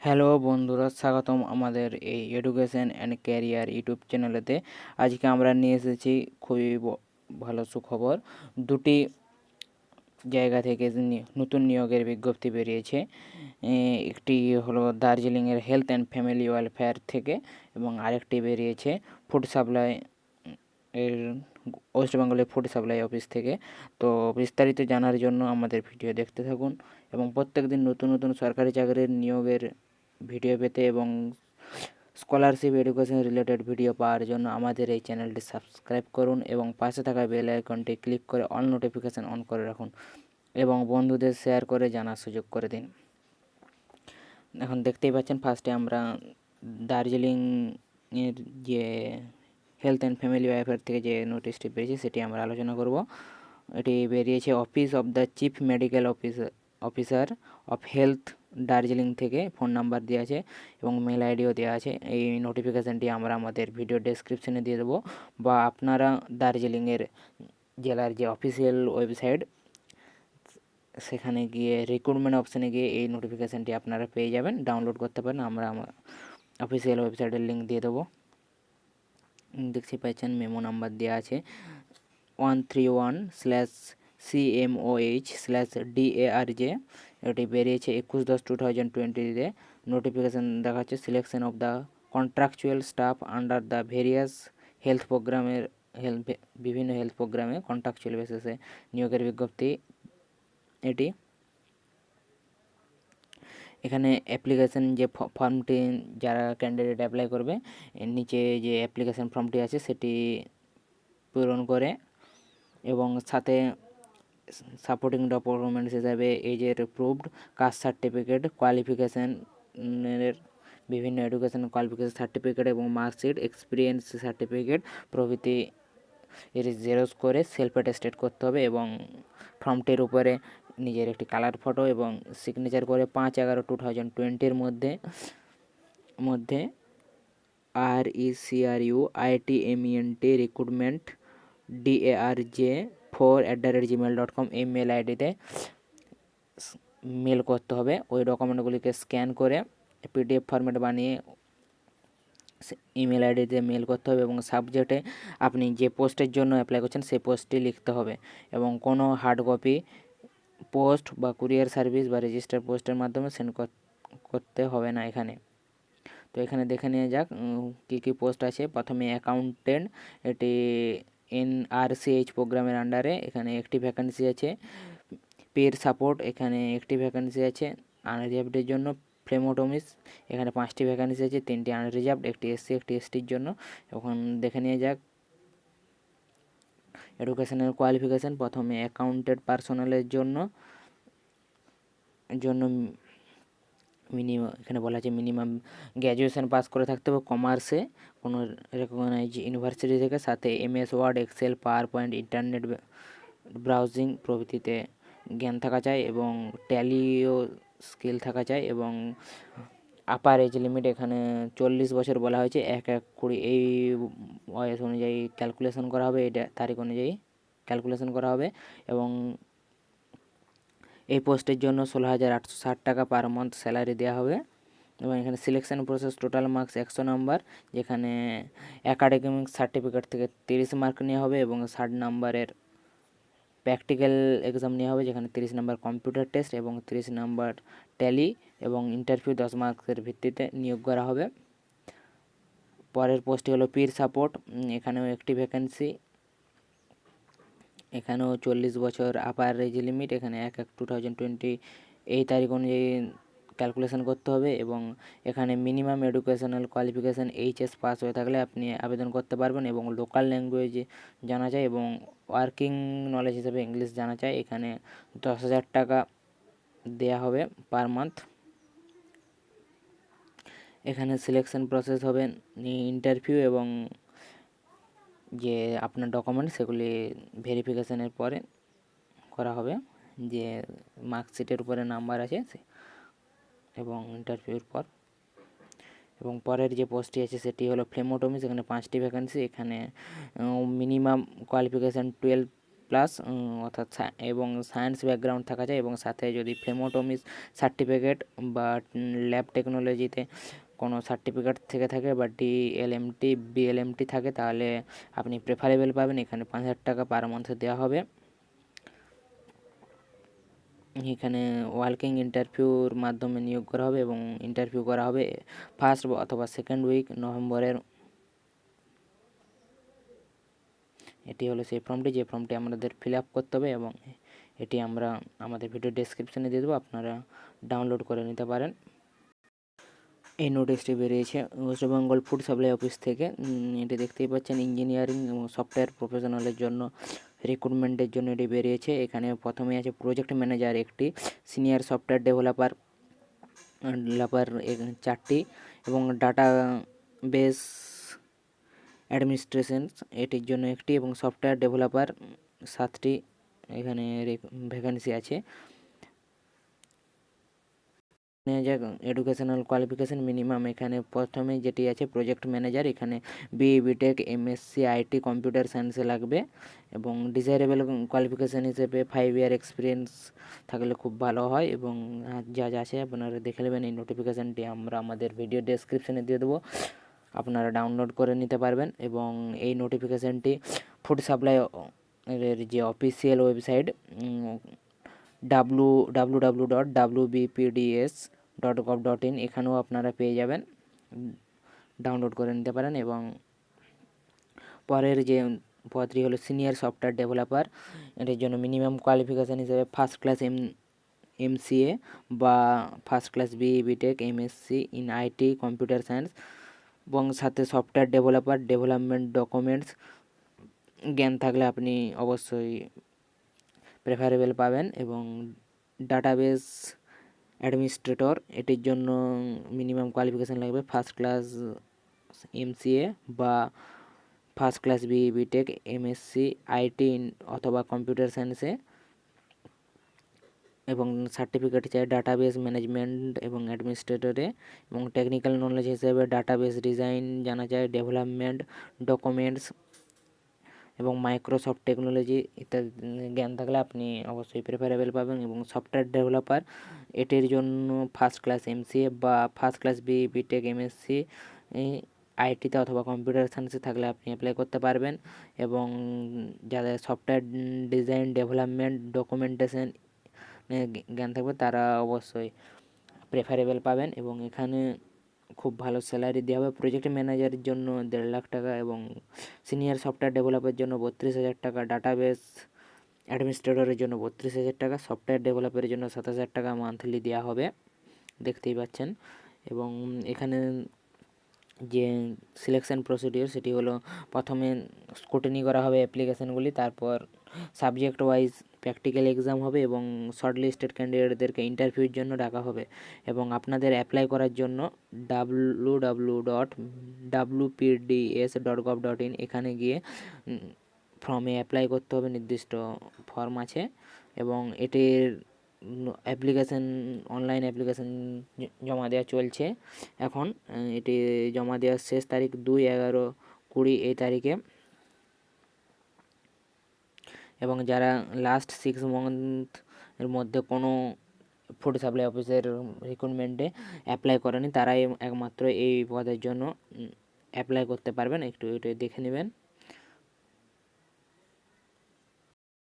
Hello বন্ধুরা, স্বাগতম আমাদের এই এডুকেশন অ্যান্ড ক্যারিয়ার ইউটিউব চ্যানেলেতে। আজকে আমরা নিয়ে এসেছি খুবই ভালো সুখবর। দুটি জায়গা থেকে নতুন নিয়োগের বিজ্ঞপ্তি বেরিয়েছে। একটি হলো দার্জিলিংয়ের হেলথ অ্যান্ড ফ্যামিলি ওয়েলফেয়ার থেকে এবং আরেকটি বেরিয়েছে ফুড সাপ্লাই এর ওয়েস্ট বেঙ্গলের ফুড সাপ্লাই অফিস থেকে। তো বিস্তারিত জানার জন্য আমাদের ভিডিও দেখতে থাকুন এবং প্রত্যেক দিন নতুন নতুন সরকারি চাকরির নিয়োগের ভিডিও পেতে এবং স্কলারশিপ এডুকেশন রিলেটেড ভিডিও পাওয়ার জন্য আমাদের এই চ্যানেলটি সাবস্ক্রাইব করুন এবং পাশে থাকা বেল আইকনটি ক্লিক করে অল নোটিফিকেশান অন করে রাখুন এবং বন্ধুদের শেয়ার করে জানার সুযোগ করে দিন। এখন দেখতেই পাচ্ছেন, ফার্স্টে আমরা দার্জিলিংয়ের যে হেলথ অ্যান্ড ফ্যামিলি ওয়েলফেয়ার থেকে যে নোটিশটি পেয়েছি সেটি আমরা আলোচনা করব। এটি বেরিয়েছে office of the chief medical officer of health Darjeeling থেকে। ফোন নাম্বার দেওয়া আছে এবং মেল আইডিও দেওয়া আছে। এই নোটিফিকেশানটি আমরা আমাদের ভিডিও ডেসক্রিপশনে দিয়ে দেবো, বা আপনারা দার্জিলিংয়ের জেলার যে অফিসিয়াল ওয়েবসাইট সেখানে গিয়ে রিক্রুটমেন্ট অপশানে গিয়ে এই নোটিফিকেশানটি আপনারা পেয়ে যাবেন, ডাউনলোড করতে পারেন। আমরা আমার অফিসিয়াল ওয়েবসাইটের লিঙ্ক দিয়ে দেবো। দেখতে পাচ্ছেন মেমো নাম্বার দেওয়া আছে 131/CMOH/DARJ। এটি বেরিয়েছে 21/10/2020-তে। নোটিফিকেশান দেখাচ্ছে selection of the contractual staff under the various health প্রোগ্রামের বিভিন্ন হেলথ প্রোগ্রামে কন্ট্রাকচুয়াল বেসিসে নিয়োগের বিজ্ঞপ্তি এটি। এখানে অ্যাপ্লিকেশান যে ফর্মটি যারা ক্যান্ডিডেট অ্যাপ্লাই করবে, এর নিচে যে অ্যাপ্লিকেশান ফর্মটি আছে সেটি পূরণ করে এবং সাথে সাপোর্টিং ডকুমেন্টস হিসাবে এজের প্রুভড কাস্ট সার্টিফিকেট, কোয়ালিফিকেশানের বিভিন্ন এডুকেশন কোয়ালিফিকেশান সার্টিফিকেট এবং মার্কশিট, এক্সপিরিয়েন্স সার্টিফিকেট প্রভৃতি এর জেরক্স করে সেলফ অ্যাটেস্টেড করতে হবে এবং ফর্মটির উপরে নিজের একটি কালার ফটো এবং সিগনেচার করে 5/11/2020 মধ্যে RECRUITMENT রিক্রুটমেন্ট DARJ4@gmail.com এই মেল আইডিতে মেল করতে হবে। ওই ডকুমেন্টগুলিকে স্ক্যান করে PDF ফরম্যাট বানিয়ে ইমেল আইডিতে মেল করতে হবে এবং সাবজেক্টে আপনি যে পোস্টের জন্য অ্যাপ্লাই করছেন সেই পোস্টটি লিখতে হবে এবং কোনো হার্ড কপি পোস্ট বা কুরিয়ার সার্ভিস বা রেজিস্টার পোস্টের মাধ্যমে সেন্ড করতে হবে না এখানে। তো এখানে দেখে নেওয়া যাক কী কী পোস্ট আছে। প্রথমে অ্যাকাউন্টেন্ট, এটি NRCH প্রোগ্রামের আন্ডারে। এখানে একটি ভ্যাকান্সি আছে। পের সাপোর্ট, এখানে একটি ভ্যাকান্সি আছে আনরিজার্ভডের জন্য। ফ্লেমোটমিস, এখানে 5টি ভ্যাকান্সি আছে, 3টি আনরিজার্ভড, একটি SC একটি STর জন্য। এখন দেখে নিয়ে যাক এডুকেশনাল কোয়ালিফিকেশান। প্রথমে অ্যাকাউন্টেন্ট পার্সোনালের জন্য মিনিমাম, এখানে বলা আছে মিনিমাম গ্র্যাজুয়েশন পাস করে থাকতে হবে কমার্সে কোনো রেকগনাইজ ইউনিভার্সিটি থেকে, সাথে MS Word, Excel, PowerPoint, internet browsing প্রভৃতিতে জ্ঞান থাকা চাই এবং ট্যালিও স্কিল থাকা চাই এবং আপার এজ লিমিট এখানে 40 বছর বলা হয়েছে। 1/1/20 এই বয়স অনুযায়ী ক্যালকুলেশন করা হবে, এটা তারিখ অনুযায়ী ক্যালকুলেশন করা হবে এবং এই পোস্টের জন্য 16,860 টাকা পার মান্থ স্যালারি দেওয়া হবে। এবং এখানে selection process, total marks 100 number, যেখানে অ্যাকাডেমিক সার্টিফিকেট থেকে 30 মার্ক নেওয়া হবে এবং 60 নাম্বারের প্র্যাকটিক্যাল এক্সাম নেওয়া হবে, যেখানে 30 নাম্বার কম্পিউটার টেস্ট এবং 30 নাম্বার ট্যালি এবং ইন্টারভিউ 10 মার্কসের ভিত্তিতে নিয়োগ করা হবে। পরের পোস্টটি হলো পির সাপোর্ট, এখানেও একটি ভ্যাকেন্সি, এখানেও 40 বছর আপার এজ লিমিট, এখানে 1/1/2020 এই তারিখ অনুযায়ী ক্যালকুলেশন করতে হবে এবং এখানে minimum educational qualification HS pass হয়ে থাকলে আপনি আবেদন করতে পারবেন এবং লোকাল ল্যাঙ্গুয়েজ জানা যায় এবং ওয়ার্কিং নলেজ হিসেবে ইংলিশ জানা চাই। এখানে 10,000 টাকা দেয়া হবে পার মান্থ। এখানে সিলেকশন প্রসেস হবে ইন্টারভিউ এবং যে আপনার ডকুমেন্ট সেগুলি ভেরিফিকেশানের পরে করা হবে, যে মার্কশিটের উপরে নাম্বার আছে এবং ইন্টারভিউর পর। এবং পরের যে পোস্টটি আছে সেটি হলো ফ্লেমোটমিস, এখানে 5টি ভ্যাকেন্সি, এখানে মিনিমাম কোয়ালিফিকেশান 12 প্লাস অর্থাৎ এবং সায়েন্স ব্যাকগ্রাউন্ড থাকা যায়, এবং সাথে যদি ফ্লেমোটমি সার্টিফিকেট বা ল্যাব টেকনোলজিতে কোনো সার্টিফিকেট থেকে থাকে বা ডিএলএমটি বিএলএমটি থাকে তাহলে আপনি প্রেফারেবল পাবেন। এখানে 5,000 টাকা পার মান্থ দেওয়া হবে। এখানে ওয়ার্কিং ইন্টারভিউর মাধ্যমে নিয়োগ করা হবে এবং ইন্টারভিউ করা হবে ফার্স্ট অথবা সেকেন্ড উইক নভেম্বরের। এটি হলো সেই ফর্মটি, যে ফর্মটি আমাদের ফিল আপ করতে হবে, এবং এটি আমরা আমাদের ভিডিও ডেসক্রিপশানে দিয়ে দেবো, আপনারা ডাউনলোড করে নিতে পারেন। এই নোটিশটি বেরিয়েছে West Bengal food supply office থেকে। এটি দেখতেই পাচ্ছেন ইঞ্জিনিয়ারিং এবং সফটওয়্যার প্রফেশনালের জন্য রিক্রুটমেন্টের জন্য এটি বেরিয়েছে। এখানে প্রথমে আছে প্রজেক্ট ম্যানেজার একটি, সিনিয়র সফটওয়্যার ডেভেলপার 4টি, এবং ডাটা বেস অ্যাডমিনিস্ট্রেশন এটির জন্য একটি, এবং সফটওয়্যার ডেভেলপার 7টি এখানে ভ্যাকেন্সি আছে। এডুকেশনাল কোয়ালিফিকেশান মিনিমাম এখানে প্রথমে যেটি আছে প্রজেক্ট ম্যানেজার, এখানে BA BTech MSc IT computer সায়েন্সে লাগবে, এবং ডিজায়ারেবল কোয়ালিফিকেশান হিসেবে 5 ইয়ার এক্সপিরিয়েন্স থাকলে খুব ভালো হয়। এবং যা যা আছে আপনারা দেখে নেবেন। এই নোটিফিকেশানটি আমরা আমাদের ভিডিও ডেসক্রিপশানে দিয়ে দেবো, আপনারা ডাউনলোড করে নিতে পারবেন। এবং এই নোটিফিকেশানটি ফুড সাপ্লাই এর যে অফিসিয়াল ওয়েবসাইট www.wbpds.gov.in এখানেও আপনারা পেয়ে যাবেন, ডাউনলোড করে নিতে পারেন। এবং পরের যে পদটি হলো সিনিয়র সফটওয়্যার ডেভেলপার, এটির জন্য মিনিমাম কোয়ালিফিকেশান হিসেবে ফার্স্ট ক্লাস এমসিএ বা first class BA BTech MSc in IT computer science, এবং সাথে সফটওয়্যার ডেভেলপার ডেভেলপমেন্ট ডকুমেন্টস জ্ঞান থাকলে আপনি অবশ্যই প্রেফারেবল পাবেন। এবং ডাটাবেস অ্যাডমিনিস্ট্রেটর এটির জন্য মিনিমাম কোয়ালিফিকেশান লাগবে ফার্স্ট ক্লাস এমসিএ বা first class BA BTech MSc IT অথবা কম্পিউটার সায়েন্সে, এবং সার্টিফিকেট চাই ডাটাবেস ম্যানেজমেন্ট এবং অ্যাডমিনিস্ট্রেটরে, এবং টেকনিক্যাল নলেজ হিসেবে ডাটাবেস ডিজাইন জানা যায়, ডেভেলপমেন্ট ডকুমেন্টস এবং মাইক্রোসফট টেকনোলজি ইত্যাদি জ্ঞান থাকলে আপনি অবশ্যই প্রেফারেবল পাবেন। এবং সফটওয়্যার ডেভেলপার এটির জন্য ফার্স্ট ক্লাস এমসিএ বা ফার্স্ট ক্লাস বিটেক এমএসসি আইটিতে অথবা কম্পিউটার সায়েন্সে থাকলে আপনি অ্যাপ্লাই করতে পারবেন। এবং যাদের সফটওয়্যার ডিজাইন ডেভেলপমেন্ট ডকুমেন্টেশন জ্ঞান থাকবে তারা অবশ্যই প্রেফারেবল পাবেন। এবং এখানে খুব ভালো স্যালারি দেওয়া হবে। প্রজেক্ট ম্যানেজারের জন্য 1.5 লাখ টাকা, এবং সিনিয়র সফটওয়্যার ডেভেলপের জন্য 32,000 টাকা, ডাটাবেস অ্যাডমিনিস্ট্রেটরের জন্য 32,000 টাকা, সফটওয়্যার ডেভেলপের জন্য 7,000 টাকা মান্থলি দেওয়া হবে, দেখতেই পাচ্ছেন। এবং এখানে যে সিলেকশন প্রসিডিওর সেটি হলো প্রথমে স্ক্রুটিনি করা হবে অ্যাপ্লিকেশানগুলি, তারপর সাবজেক্ট ওয়াইজ প্র্যাকটিক্যাল এক্সাম হবে, এবং শর্ট লিস্টেড ক্যান্ডিডেটদেরকে ইন্টারভিউর জন্য ডাকা হবে। এবং আপনাদের অ্যাপ্লাই করার জন্য www.wpds.gov.in এখানে গিয়ে ফর্মে অ্যাপ্লাই করতে হবে, নির্দিষ্ট ফর্ম আছে। এবং এটির অ্যাপ্লিকেশান অনলাইন অ্যাপ্লিকেশান জমা দেওয়া চলছে এখন। এটি জমা দেওয়ার শেষ তারিখ 2/11/20 এই তারিখে। এবং যারা লাস্ট 6 মান্থের মধ্যে কোনো ফুড সাপ্লাই অফিসের রিক্রুটমেন্টে অ্যাপ্লাই করেনি তারাই একমাত্র এই পদের জন্য অ্যাপ্লাই করতে পারবেন। একটু এটা দেখে নেবেন।